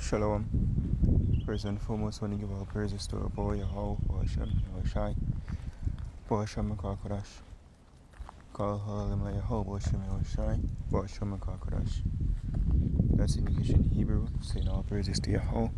Shalom. First and foremost, I want to give all praises to our boy, Yahweh, Hashem, Yahushai, Hashem, Makakadash. Call Halim, Yahweh, Hashem, Yahushai, Hashem, Makakadash. That's in English and Hebrew, saying all praises to Yahweh.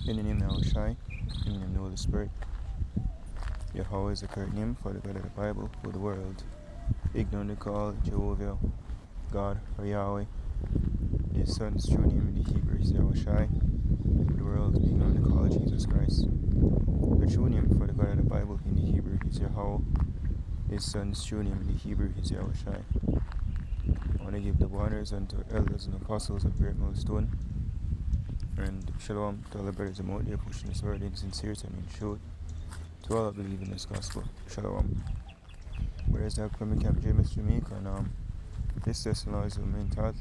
In the name of Yahushai, in the name of the Holy Spirit. Yahweh is the correct name for the God of the Bible, for the world. Ignorantly call Jehovah, God, or Yahweh. His son's true name in the Hebrew is Yahushai. The world being on the call Jesus Christ. The true name for the God of the Bible in the Hebrew is Yahweh. His son's true name in the Hebrew is Yahushai. I want to give the honors unto elders and apostles of Great Millstone. And shalom to all the brothers out there pushing this word in sincerity and in truth. To all that believe in this gospel. Shalom. Whereas I come from Camp James, Jamaica, and this testimony is a main title.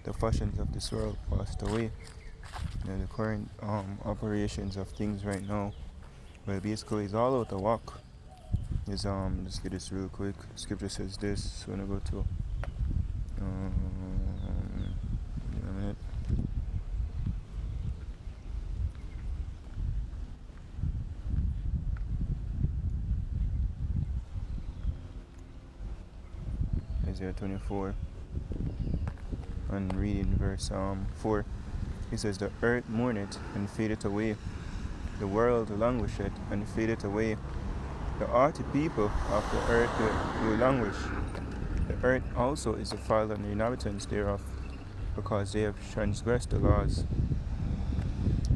The fashions of this world passed away. The current operations of things right now, well, basically it's all out of whack. Is just get this real quick. Scripture says this. So I'm gonna go to give me a minute. Isaiah 24 and reading verse 4. He says, the earth mourneth and fadeth away, the world languisheth and fadeth away. The haughty people of the earth will languish. The earth also is defiled and the inhabitants thereof, because they have transgressed the laws,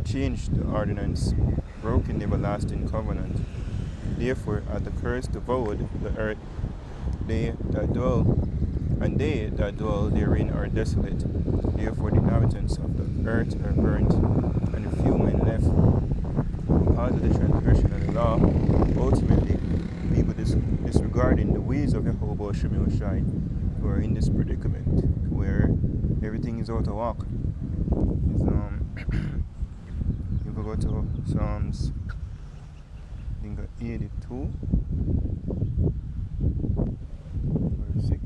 changed the ordinance, broken the everlasting covenant. Therefore hath the curse devoured the earth, they that dwell therein are desolate. Therefore the inhabitants of the earth are burnt, and a few men left. Because of the transgression of the law, ultimately people disregarding the ways of Yahweh Hashem Yahushai, who are in this predicament where everything is out of whack. If we go to Psalms, I think 82, verse 6.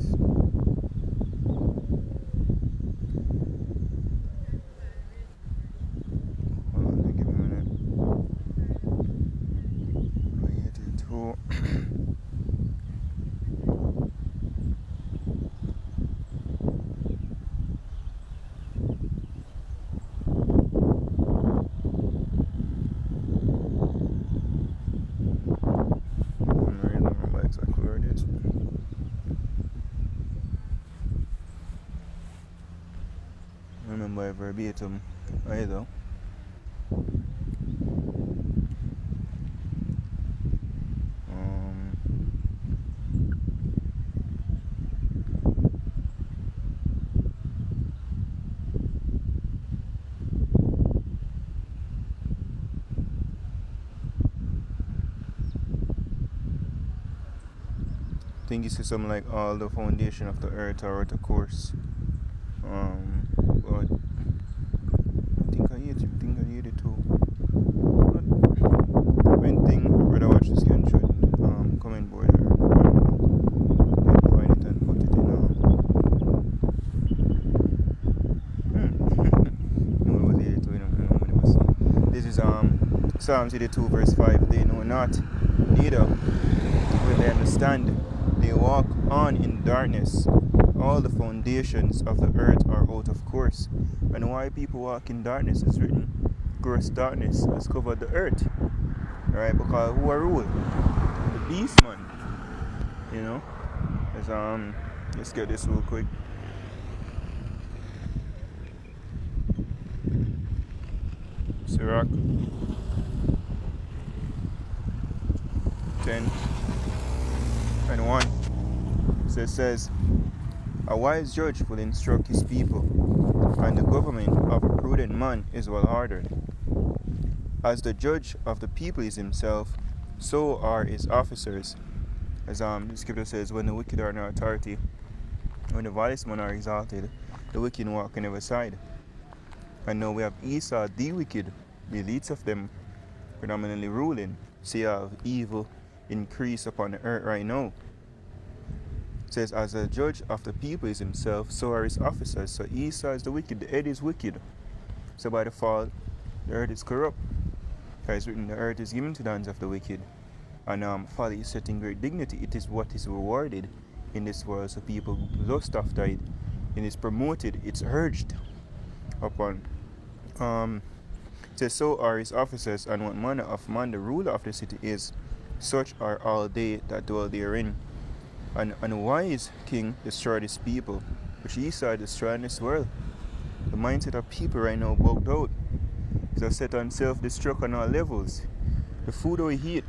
Remember verbatim either. I think it says something like all the foundation of the earth are out of course. But I think I hear it too. But when thing brother watch this can should comment board or find it and put it in no it was 82, you know, this is Psalms 82 verse 5. They know not, neither will they understand. They walk on in darkness. All the foundations of the earth are out of course. And why people walk in darkness is written, gross darkness has covered the earth. Right? Because who are rule? The beast man. You know? Let's get this real quick. Sirach 10 and 1. So it says, a wise judge will instruct his people, and the government of a prudent man is well ordered. As the judge of the people is himself, so are his officers. As the scripture says, when the wicked are in authority, when the violent men are exalted, the wicked walk on every side. And now we have Esau, the wicked, the elites of them predominantly ruling. So you have evil increase upon the earth right now. It says, as a judge of the people is himself, so are his officers. So Esau is the wicked, the head is wicked. So by default, the earth is corrupt. It's written, the earth is given to the hands of the wicked. And folly is set in great dignity. It is what is rewarded in this world. So people lust after it. It is promoted, it's urged upon. It says, so are his officers, and what manner of man the ruler of the city is, such are all they that dwell therein. And a wise king destroyed his people, which Esau destroyed in this world. The mindset of people right now bugged out. It's set on self-destruct on all levels. The food we eat,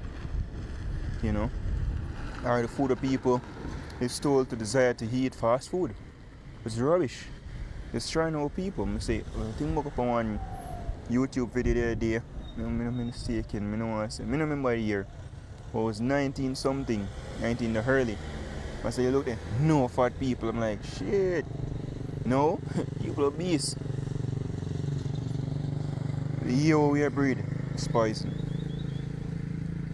or the food of people is told to desire to eat fast food. It's rubbish. Destroying our people. I say, I think about one YouTube video the other day. I'm mistaken. I don't want to say. I don't remember the year. It was 19 something, 19 the early. I say, you look there, no fat people. I'm like, shit. No, people are beasts. The year we are breed is poison.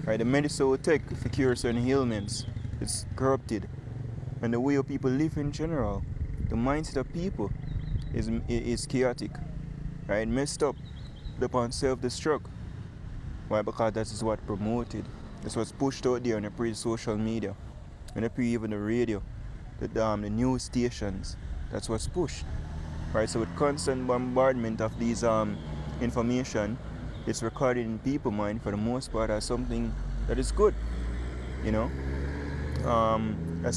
Right, the medicine we take for cure certain ailments is corrupted. And the way people live in general, the mindset of people is chaotic. Right, messed up upon self-destruct. Why? Because that is what promoted. That's what's pushed out there on the pre-social media. And the pre-even the radio, the news stations. That's what's pushed. Right, so with constant bombardment of these information, it's recorded in people's mind for the most part as something that is good. That's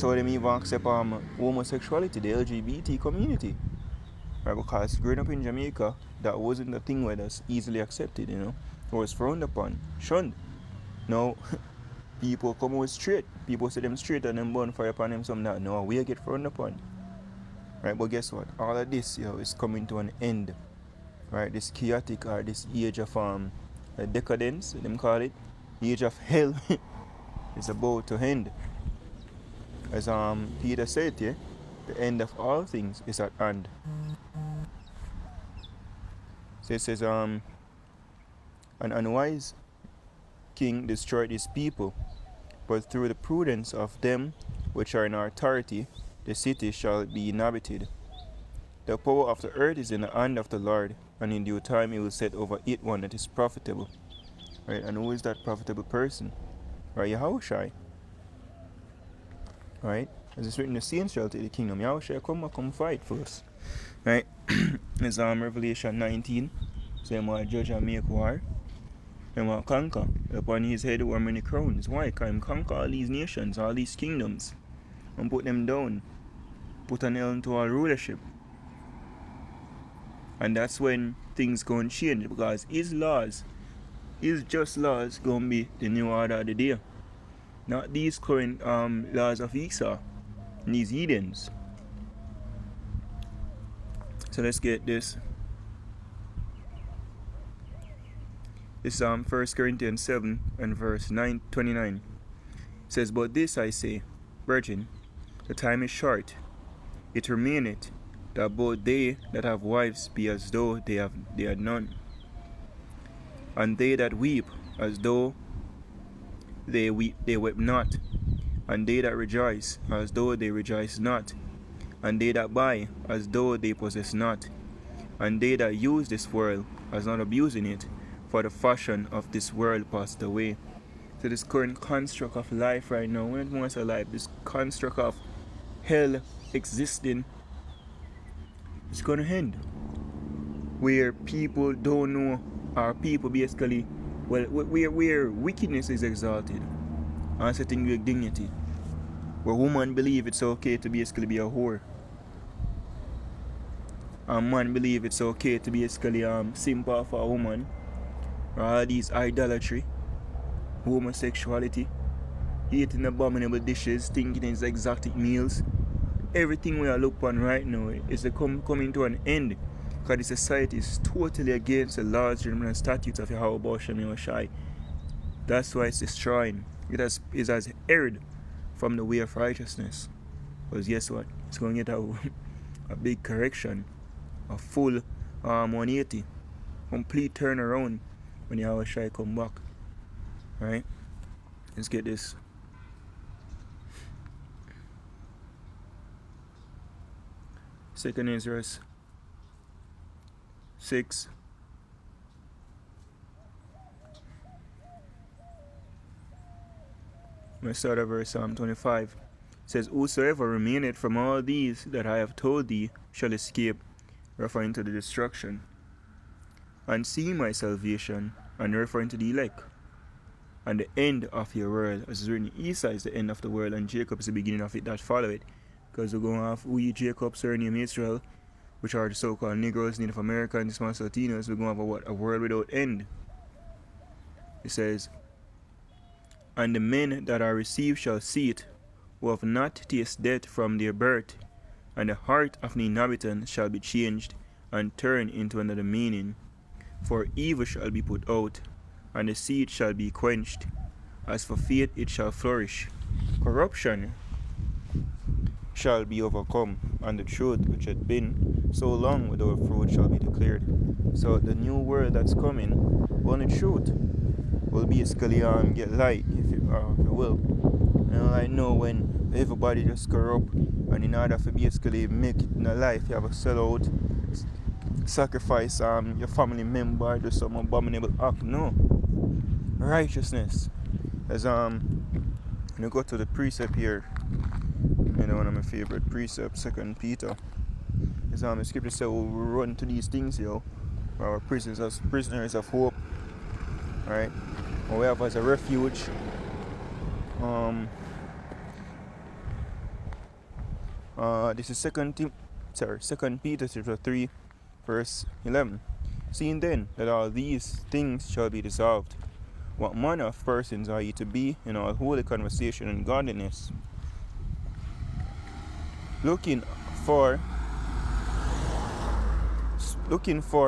how they even accept homosexuality, the LGBT community. Right, because growing up in Jamaica, that wasn't a thing where that's easily accepted, It was frowned upon, shunned. Now, people come out straight. People say them straight and then burn fire upon them some that. No, we get frowned upon. Right, but guess what? All of this, is coming to an end. Right, this chaotic or this age of decadence, them call it, age of hell, is about to end. As Peter said here, the end of all things is at hand. So it says, an unwise king destroyed his people, but through the prudence of them which are in authority, the city shall be inhabited. The power of the earth is in the hand of the Lord, and in due time he will set over it one that is profitable. Right, and who is that profitable person? Right, Yahushai. Right, as it's written, the saints shall take the kingdom. Yahushai come fight for us. Right, it's Revelation 19. So he will judge and make war. He will conquer. Upon his head were many crowns. Why? Because he conquer all these nations, all these kingdoms, and put them down. Put an end to all rulership. And that's when things going to change, because his laws, his just laws, going to be the new order of the day. Not these current laws of Esau, these heathens. So let's get this. It's 1 Corinthians 7 and verse 29. It says, but this I say, virgin, the time is short. It remaineth that both they that have wives be as though they had none, and they that weep as though they weep not, and they that rejoice as though they rejoice not, and they that buy as though they possess not, and they that use this world as not abusing it, for the fashion of this world passed away. So this current construct of life right now, when it wants a life, this construct of hell existing, it's gonna end. Where people don't know, or people basically, where wickedness is exalted and setting with dignity. Where women believe it's okay to basically be a whore. And man believe it's okay to basically simp off a woman. All these idolatry, homosexuality, eating abominable dishes, thinking it's exotic meals. Everything we are looking upon right now is coming to an end, because the society is totally against the laws and statutes of Yahweh Shem Shai. That's why it's destroying. It has erred from the way of righteousness. Because guess what? It's going to get a big correction, a full 180, complete turnaround when Yahweh Shai come back. Right? Let's get this. 2 Ezra 6. We start at verse 25. It says, whosoever remaineth from all these that I have told thee shall escape, referring to the destruction, and see my salvation, and referring to the elect, and the end of your world. As is written, Esau is the end of the world, and Jacob is the beginning of it that follow it. Because we're going to have Jacob, surname Israel, which are the so-called Negroes, Native Americans, Spanish Latinos. We're going to have a world without end. It says, and the men that are received shall see it, who have not tasted death from their birth, and the heart of the inhabitant shall be changed, and turned into another meaning. For evil shall be put out, and the seed shall be quenched. As for faith, it shall flourish. Corruption shall be overcome, and the truth which had been so long without fruit shall be declared. So the new world that's coming, only truth will basically get light, if you will. I know when everybody just corrupt, and in order to basically make it in a life, you have to sell out, sacrifice your family member, do some abominable act. No. Righteousness. As you go to the precept here, one of my favorite precepts, 2 Peter. As the scripture says, we run to these things, our prisoners of hope. Right? We have as a refuge. This is 2 Peter chapter 3, verse 11. Seeing then that all these things shall be dissolved, what manner of persons are ye to be in all holy conversation and godliness, looking for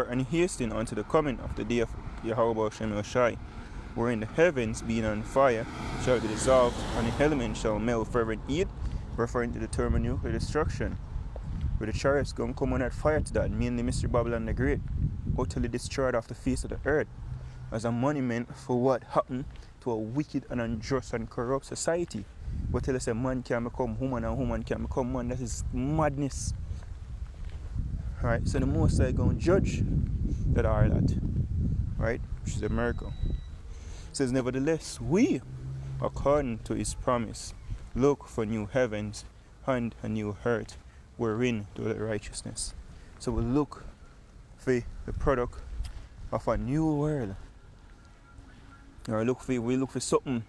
and hastening unto the coming of the day of Yahweh Shem Shai, wherein the heavens being on fire shall be dissolved, and the elements shall melt fervent heat, referring to the thermonuclear destruction, where the chariots gonna come on that fire to that, mainly Mr. Babylon the Great, utterly destroyed off the face of the earth, as a monument for what happened to a wicked and unjust and corrupt society. But tell us a man can become woman and woman can become man. That is madness. Right? So the Most High going to judge that harlot. Right? Which is America. It says, nevertheless, we, according to his promise, look for new heavens and a new earth, wherein dwelleth righteousness. So we look for the product of a new world. Or we look for something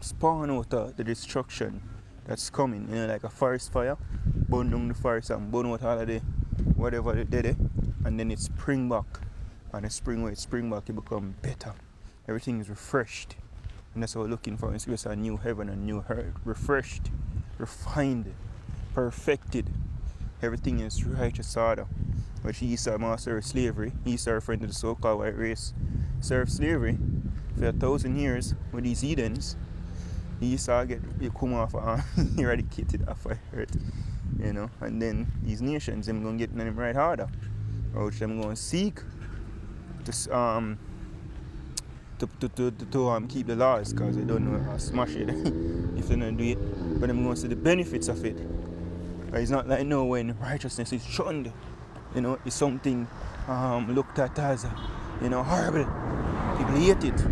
spawn out of the destruction that's coming, like a forest fire, burn down the forest and burn out all of the whatever they did, and then it spring back, and the spring where it spring back, it become better. Everything is refreshed, and that's what we're looking for. It's a new heaven and new earth, refreshed, refined, perfected. Everything is righteous order. Which Esau master of slavery, Esau referring to the so-called white race, served slavery for 1,000 years with these heathens. Esau come off eradicated off of earth, and then these nations, them gonna get them right harder, which them gonna seek to keep the laws, because they don't know how to smash it if they don't do it. But them gonna see the benefits of it. But it's not like now when righteousness is shunned, it's something looked at as horrible. People hate it,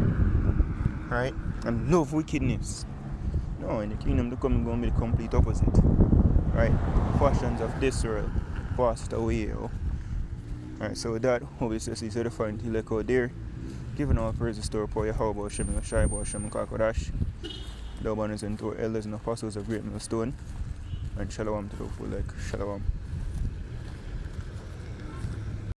right? And love wickedness. No, in the kingdom to come, going to be the complete opposite, right? Fashions of this world passed away. Alright, so with that, obviously, is edifying to look out there. Giving all praises to our power, Yahweh Shem Shai, Shem Kakodash. The abundance and to our elders and apostles of great millstone. And shalom to the full, Shalom.